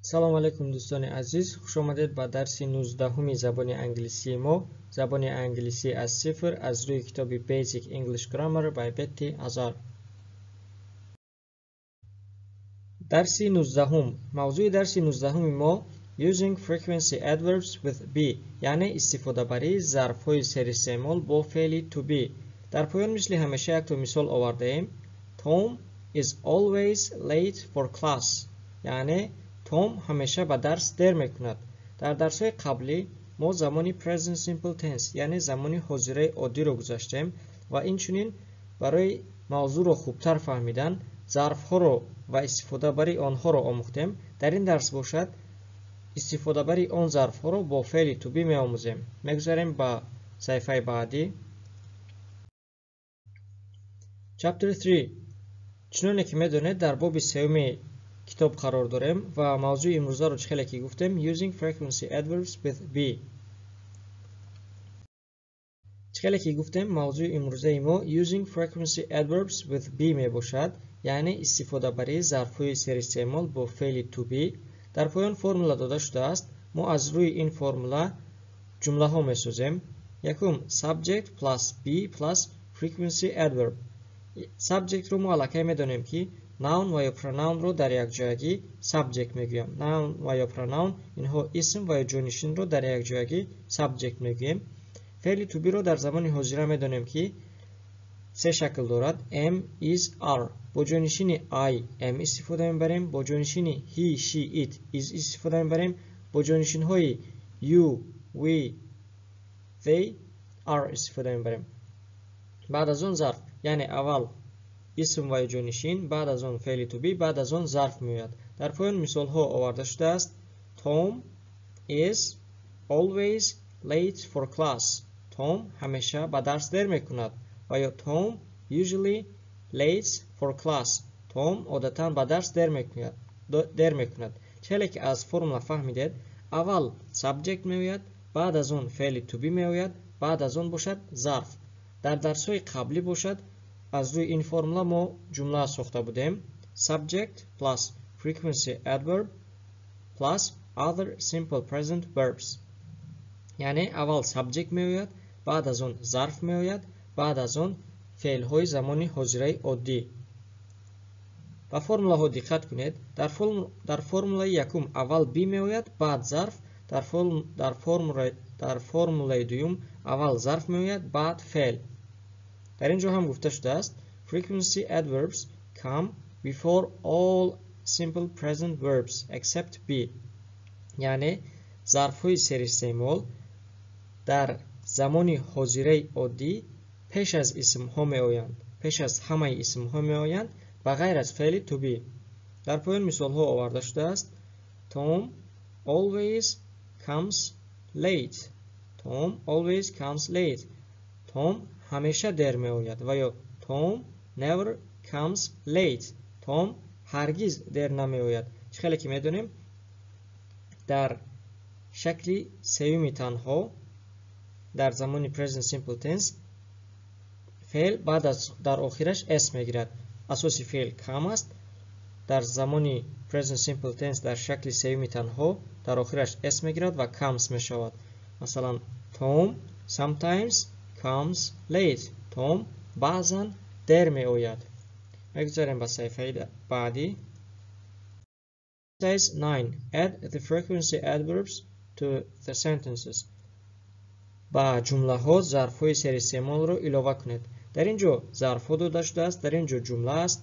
سلام علیکم دوستان عزیز، خوش آمدید به درس 19 زبان انگلیسی ما. زبان انگلیسی از صفر از روی کتاب Basic English Grammar by Betty Azar. درس 19 موضوع درس 19 ما Using Frequency Adverbs with be، یعنی استفاده بری ظرف‌های سر استعمال با فعل to be. در پایان مثل همیشه یک تا مثال آورده ایم. Tom is always late for class، یعنی توم همیشه به درس دیر میکند. در درس‌های قبلی ما زمانی present simple tense یعنی زمانی حاضره عادی رو گذاشتیم و اینچنین برای موضوع رو خوبتر فهمیدن ظرف‌ها رو و استفاده بری آنها رو آموختیم. در این درس باشد استفاده بری آن ظرف‌ها رو با فعل to be می‌آموزیم. می‌گذاریم با صفحه بعدی. Chapter 3. چنانه که می‌دونید در باب سوم کتاب قرار داریم و موضوع امروزه رو چخیلی که گفتیم Using Frequency Adverbs with be. چخیلی که گفتیم موضوع امروزه ما Using Frequency Adverbs with be می باشد، یعنی استفاده بری ظرف‌های سر استعمال با فعل to be. در پایان فرمولا داده شده است. ما از روی این فرمولا جمله ها می سازیم. یکم subject plus be plus frequency adverb. subject رو ما علاقه می دانیم که noun و یا pronoun رو در یک جایگی subject میگویم. noun و یا pronoun اینها اسم و یا جانشین رو در یک جایگی subject میگویم. فعل to be رو در زمان حاضره میدانیم که سه شکل دارد. am is are. با جانشین I am استفاده میبریم. با جانشین he she it is استفاده میبریم. با جانشین های you we they are استفاده میبریم. بعد از اون ظرف یعنی اول اسم و جانشین، بعد از آن فعل to be، بعد از آن ظرف میآید. در پایان مثال ها آورده شده است. Tom is always late for class. Tom همیشه به درس دیر میکند. و یا Tom usually late for class. Tom عادتا به درس دیر میکند. چهلی که از فرمولا فهمیدید اول subject میآید، بعد از آن فعل to be میآید، بعد از آن باشد ظرف. در درس های قبلی باشد از روی این فرمولا ما جمله ساخته بودیم. subject plus frequency adverb plus other simple present verbs. یعنی اول subject می آید، بعد از اون ظرف می آید، بعد از اون فعل های زمانی حاضره عادی. و فرمولا ها دقت کنید. در فرمولا یکم اول be می آید، بعد ظرف. در فرمولا دوم اول ظرف می آید، بعد فعل. در اینجا هم گفته شده است frequency adverbs come before all simple present verbs except be. یعنی ظرف‌های سر استعمال در زمان حاضره عادی پیش از اسم ها می آیند، پیش از همه اسم ها می آیند و غیر از فعل to be. در پایان مثال ها آورده شده است. Tom always comes late. Tom always comes late. Tom همیشه دیر می آید. و یا Tom never comes late. Tom هرگز دیر نمی آید. خیلی که می دونیم در شکل سومی تنها در زمان present simple tense فعل بعد از در آخرش اسم می گیرد. اساسی فعل come است. در زمان present simple tense در شکل سومی تنها در آخرش اسم می گیرد و comes می شود. مثلا Tom sometimes comes late. Tom بعضاً دیر می آید. میگذاریم به صفحه بعدی. Exercise 9. Add the frequency adverbs to the sentences. با جمله ها ظرف های سر استعمال رو علاوه کنید. در اینجا ظرف ها داده شده است، در اینجا جمله است.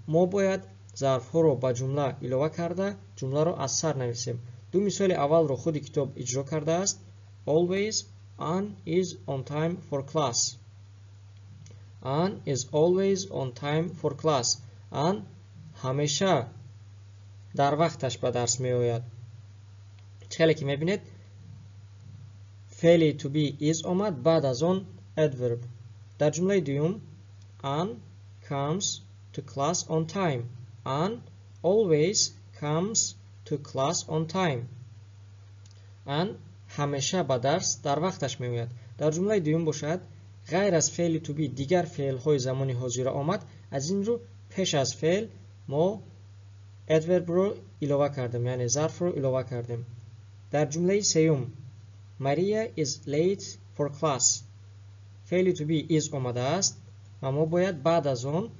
ما باید ظرف ها رو با جمله علاوه کرده جمله رو از سر نویسیم. دو مثال اول رو خود کتاب اجرا کرده است. Always Anne is on time for class. Anne is always on time for class. Anne همیشه در وقتش به درس می آید. خیلی که می بینید فعل to be is آمد، بعد از آن adverb. در جمله دوم Anne comes to class on time. Anne always comes to class on time. Anne همیشه به درس در وقتش می آید. در جمله دوم باشد غیر از فعل to be دیگر فعل های زمانی حاضره آمد. از این رو پیش از فعل ما adverb رو ilova کردم، یعنی ظرف رو ilova کردم. در جمله سیوم Maria is late for class. فعل to be is آمده است و ما باید بعد از اون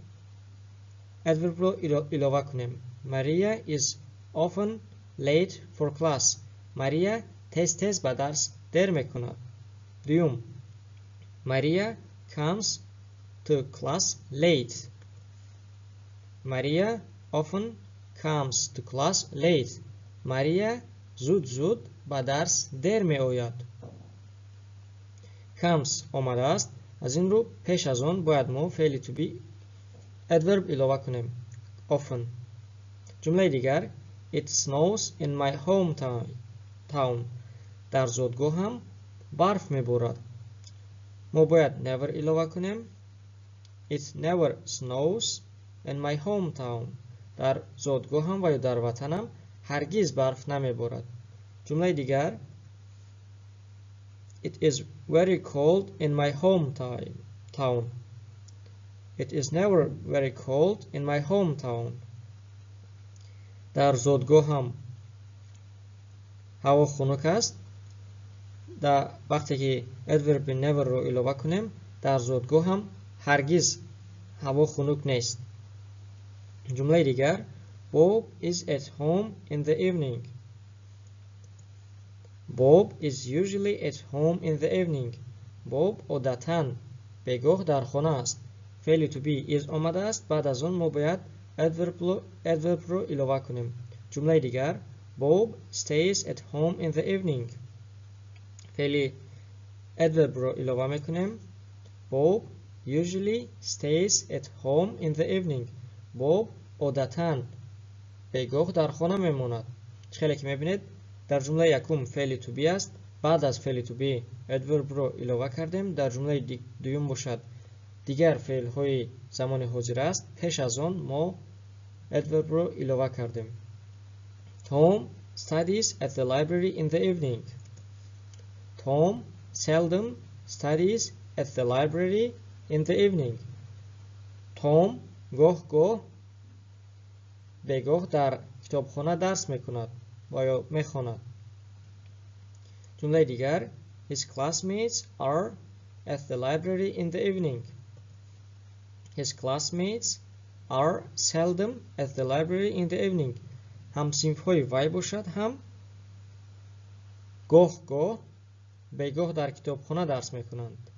adverb رو ilova کنیم. Maria is often late for class. Maria تez به درس دیر میکند. دوم Maria comes to class late. Maria often comes to class late. Maria زود به درس دیر می آید. comes آمده است، از این رو پیش از آن باید ما فعل to be adverb ilova کنیم. often. جمله دیگر It snows in my hometown. در زادگاهم برف می بارد. ما باید never ilova کنیم. It never snows in my hometown. در زادگاهم و یا در وطنم هرگز برف نمی بارد. جمله دیگر It is very cold in my hometown. It is never very cold in my hometown. در زادگاهم هوا خنک است. در وقتی که adverb never رو ilova کنیم در زادگاهم هرگز هوا خنک نیست. جمله دیگر Bob is at home in the evening. Bob is usually at home in the evening. Bob عادتاً بگاه در خانه است. فعل to be is آمده است، بعد از اون ما باید adverb رو ilova کنیم. جمله دیگر Bob stays at home in the evening. فعل adverb رو ilova میکنیم. Bob usually stays at home in the evening. Bob عادتاً بگاه در خانه میماند. خیلی که میبینید در جمله یکم فعل to be است، بعد از فعل to be adverb رو ilova کردیم. در جمله دوم باشد دیگر فعل های زمان حاضر است، پیش از آن ما adverb رو ilova کردیم. Tom studies at the library in the evening. Tom seldom studies at the library in the evening. Tom گاه بگاه در کتابخانه درس میکند و یا میخواند. جمله دیگر His classmates are at the library in the evening. His classmates are seldom at the library in the evening. هم صنف های وی باشد هم گاه بگاه در کتابخانه درس میکنند.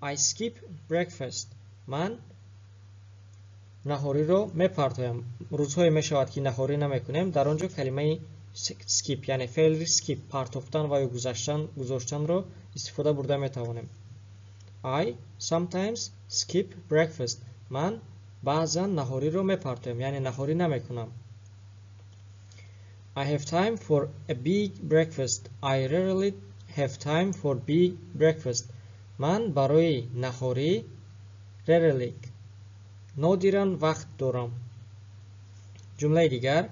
I skip breakfast. من نهاری رو میپرتایم. روزهای میشود که نهاری نمیکنیم، در آنجا کلمه skip یعنی فعل skip پرتافتن و یا گذاشتن رو استفاده برده میتوانیم. I sometimes skip breakfast. من بعضا نهاری رو میپرتایم یعنی نهاری نمیکنم. I have time for a big breakfast. I rarely have time for big breakfast. من برای نهاری rarely نادراً وقت دارم. جمله دیگر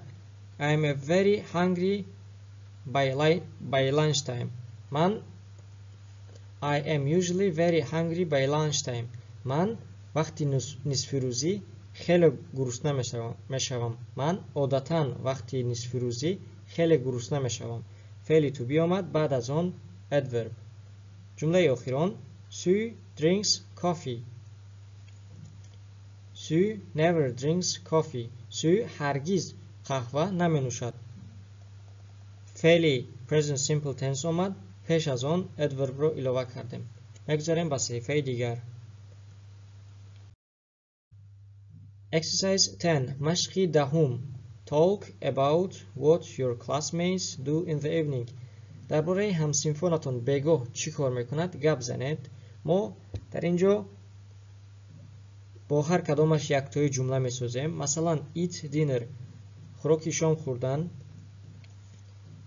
I am very hungry by lunchtime. I am usually very hungry by lunchtime. من وقتی نصف روزی خیلی گرسنه میشوم. من عادتاً وقتی نصف روزی خیلی گرسنه میشوم. فعل to be آمد، بعد از آن adverb. جمله آخران Sue drinks coffee. Sue never drinks coffee. Sue هرگز قهوه نمی نوشد. فعل present simple tense آمد، پیش از آن adverb رو ilova کردیم. بگذاریم به صحیفه دیگر. Exercise 10. مشق دهم. Talk about what your classmates do in the evening. درباره همصنفانتان بگاه چی کار میکند گپ زنید. ما در اینجا با هر کدامش یک تای جمله میسازیم. مثلا eat dinner خوراک شام خوردن.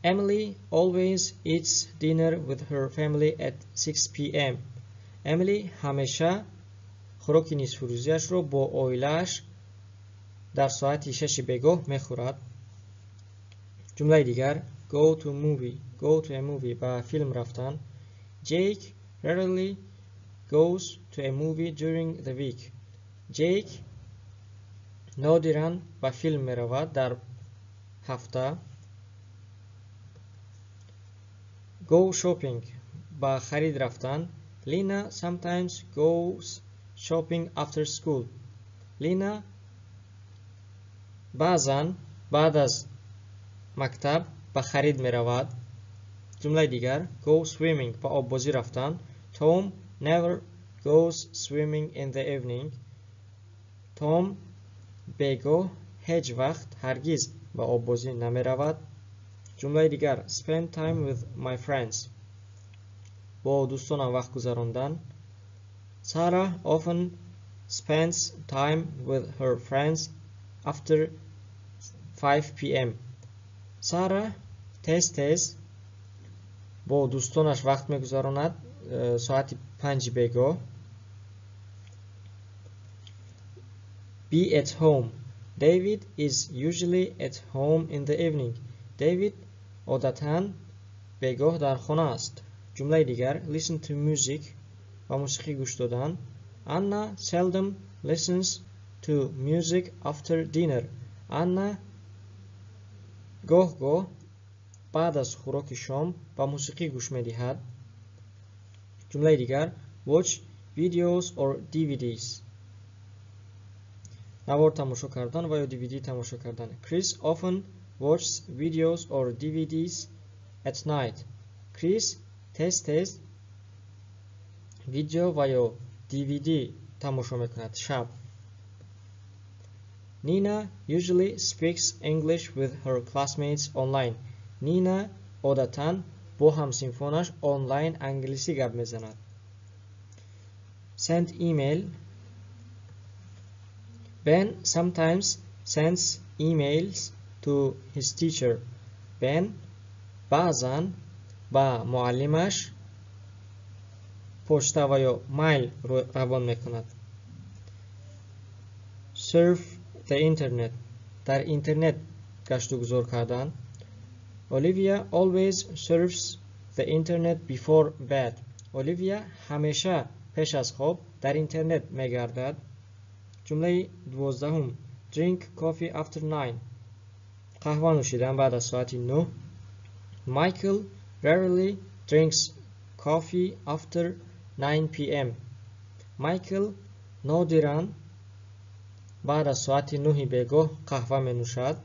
Emily always eats dinner with her family at 6 p.m. Emily همیشه خوراک نصف روزیش رو با عائله‌اش در ساعت 6 بگاه میخورد. جمله دیگر go to a movie با فیلم رفتن. Jake rarely goes to a movie during the week. Jake نادراً با فیلم میرود در هفته. Go shopping با خرید رفتن. Lina sometimes goes shopping after school. لینا بعضاً بعد از مکتب به خرید می رود. جمله دیگر go swimming با آب بازی رفتن. Tom never goes swimming in the evening. توم بگو هیچ وقت هرگز به آب بازی نمی رود. جمله دیگر spend time with my friends با دوستانم وقت گذراندن. Sarah often spends time with her friends after 5 p.m. سارا تez با دوستانش وقت میگذراند ساعت 5 بگو. Be at home. David is usually at home in the evening. David عادتاً بگاه در خانه است. جمله دیگر listen to music و موسیقی گوش دادن. Anna seldom listens to music after dinner. Anna گاه بعد از خوراک شام به موسیقی گوش می‌دهد. جمله دیگر watch videos or DVDs نوار تماشا کردن و یا DVD تماشا کردن. Chris often watches videos or DVDs at night. Chris تez ویدیو و یا DVD تماشا میکند شب. Nina usually speaks English with her classmates online. Nina عادتاً با همسنفانش آنلاین انگلیسی گپ میزند. Send email. Ben sometimes sends emails to his teacher. Ben بعضاً با معلمش پشته و یا میل روان میکند. Surf the internet در اینترنت گشت و گذار کردن. Olivia always surfs the internet before bed. Olivia همیشه پیش از خواب در اینترنت میگردد. جمله 12 drink coffee after 9 قهوه نوشیدن بعد از ساعت 9. Michael rarely drinks coffee after 9 p.m. Michael نادراً بعد از ساعت 9 بگاه قهوه می نوشد.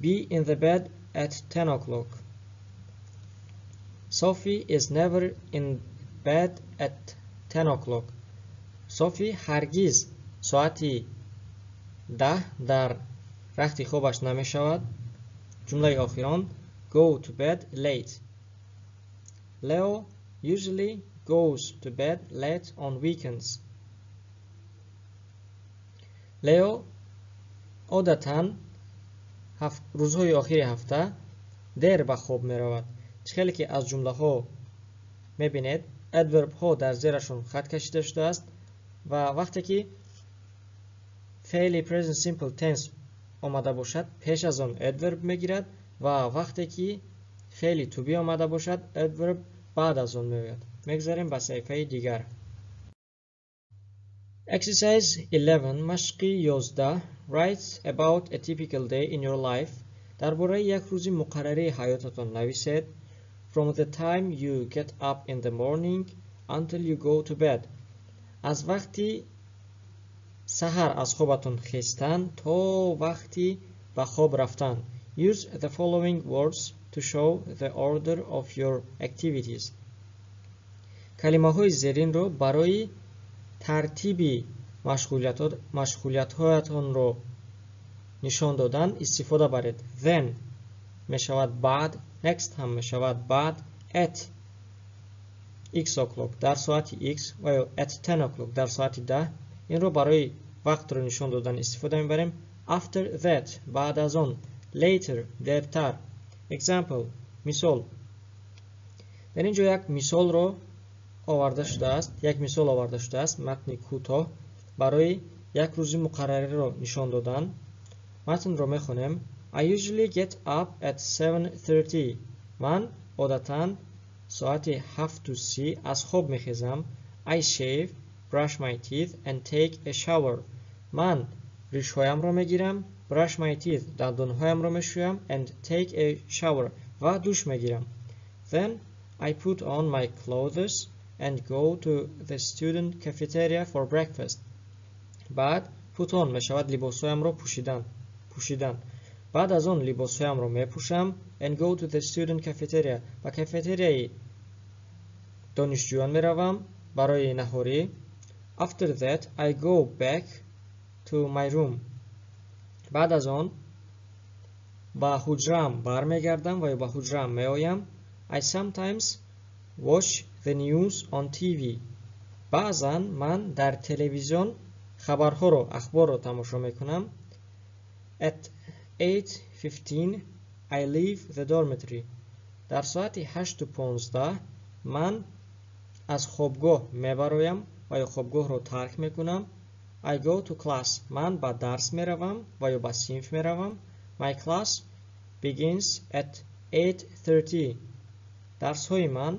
Be in the bed at 10 o'clock. Sophie is never in bed at 10 o'clock. Sophie هرگز ساعت 10 در رخت خوابش نمی شود. جمله آخران go to bed late. Leo usually goes to bed late on weekends. لیو عادتاً روزهای آخر هفته دیر به خواب می رود. خیلی که از جمله ها می بینید ادورب ها در زیرشون خط کشیده شده است و وقتی که فعل present simple tense آمده باشد پیش از آن ادورب می گیرد و وقتی که فعل to be آمده باشد ادورب بعد از آن می آید. میگذاریم به صفحه دیگر. Exercise 11 مشق 11 Write about a typical day in your life. درباره یک روز مقرره حیاتتان نویسید. From the time you get up in the morning until you go to bed. از وقتی سحر از خوابتان خیستن تا وقتی به خواب رفتن. Use the following words to show the order of your activities. کلمه های زیرین رو برای ترتیب مشغولیت‌هایتان رو نشان دادن استفاده برید. Then می شود بعد. Next هم می شود بعد. At x o'clock در ساعت x و at 10 o'clock در ساعت 10. این رو برای وقت رو نشان دادن استفاده میبریم. After that بعد از آن. Later دیرتر. Example مثال. در اینجا یک مثال رو آورده شده است. یک مثال آورده شده است. متن کوتاه برای یک روز مقرره رو نشان دادن. متن رو میخونیم. I usually get up at 7:30. من عادتاً ساعت 7:30 از خواب میخیزم. I shave, brush my teeth and take a shower. من ریشهایم رو میگیرم brush my teeth دندانهایم را میشویم and take a shower و دوش میگیرم. Then I put on my clothes and go to the student cafeteria for breakfast. بعد put on میشود لباسهایم را پوشیدن. بعد از آن لباسهایم را میپوشم and go to the student cafeteria و کافتریای دانشجویان میروم برای نهاری. After that I go back to my room. بعد از آن به حجره‌ام برمیگردم و به حجره‌ام میآیم. I sometimes watch the news on TV. بعضاً من در تلویزیون خبرها رو اخبار رو تماشا میکنم. At 8:15 I leave the dormitory. در ساعت 8:15 من از خوابگاه میبرایم و یا خوابگاه رو ترک میکنم. I go to class. من به درس میروم و یا به صنف میروم. My class begins at 8:30. درس های من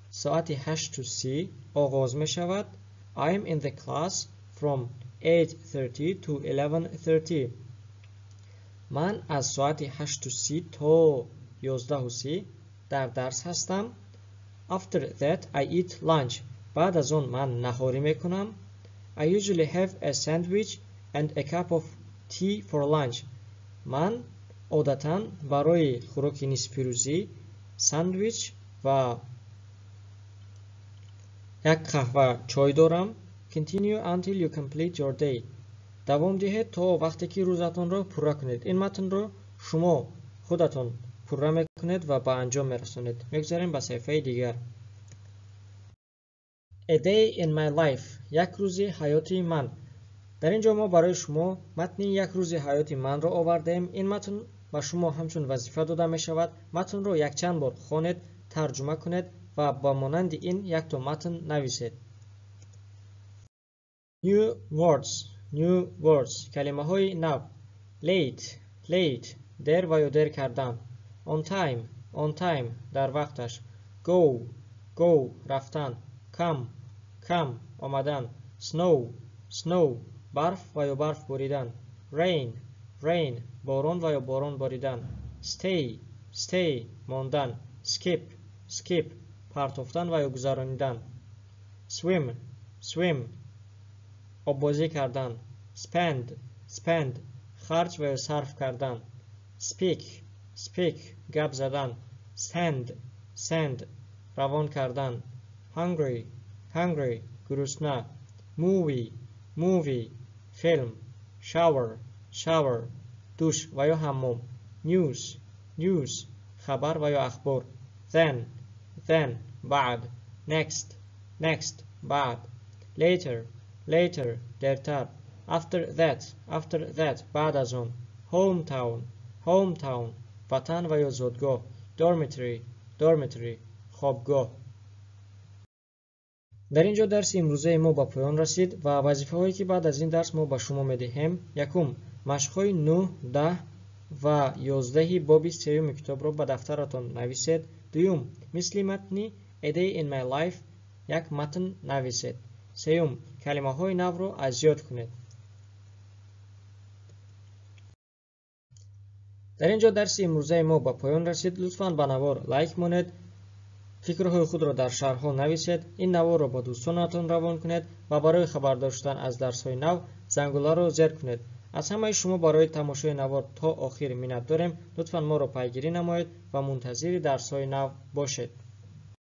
ساعت 8:30 آغاز می شود. I am in the class from 8:30 to 11:30. من از ساعت 8:30 تا 11:30 در درس هستم. After that I eat lunch. بعد از اون من نهاری میکنم. I usually have a sandwich and a cup of tea for lunch. من عادتاً برای خوراک نصف روزی ساندویچ و یک قهوه چای دارم. Continue until you complete your day. دوام دهید تا وقتی که روزتان را پوره کنید. این متن را شما خودتان پوره میکنید و به انجام میرسونید. میگذاریم به صفحه دیگر. A day in my life. یک روز حیاتی من. در اینجا ما برای شما متن یک روز حیاتی من را آوردیم. این متن به شما همچون وظیفه داده می شود. متن را یک چند بار خوانید، ترجمه کنید و با مانند این یک تا متن نویسید. New words کلمه های نو. late دیر و یا دیر کردن. on time در وقتش. go رفتن. come آمدن. snow برف و یا برف باریدن. rain باران و یا باران باریدن. stay ماندن. skip پرتافتن و یا گذرانیدن. swim آببازی کردن. spend خرج و یا صرف کردن. speak گپ زدن. send روان کردن. hungry گرسنه. movie فیلم. shower دوش و یا حمام. news خبر و یا اخبار. then بعد. next بعد. later دیرتر. after that بعد از آن. hometown وطن و یا زادگاه. dormitory خوابگاه. در اینجا درس امروزه ما به پایان رسید و وظیفه هایی که بعد از این درس ما به شما میدهیم. یکم مشق های 9 10 و 11 باب 3 کتاب را به دفترتان نویسید. دوم مثل متن A Day in My Life یک متن نویسید. سوم کلمه های نو را از یاد کنید. در اینجا درس امروزه ما به پایان رسید. لطفاً به نوار لایک مانید. فکرهای خود را در شرح‌ها نویسید. این نوار را با دوستانتان روان کنید و برای خبر داشتن از درس‌های نو زنگوله را زیر کنید. از همه شما برای تماشای نوار تا آخر منت داریم. لطفاً ما را پیگیری نمایید و منتظر درس‌های نو باشید.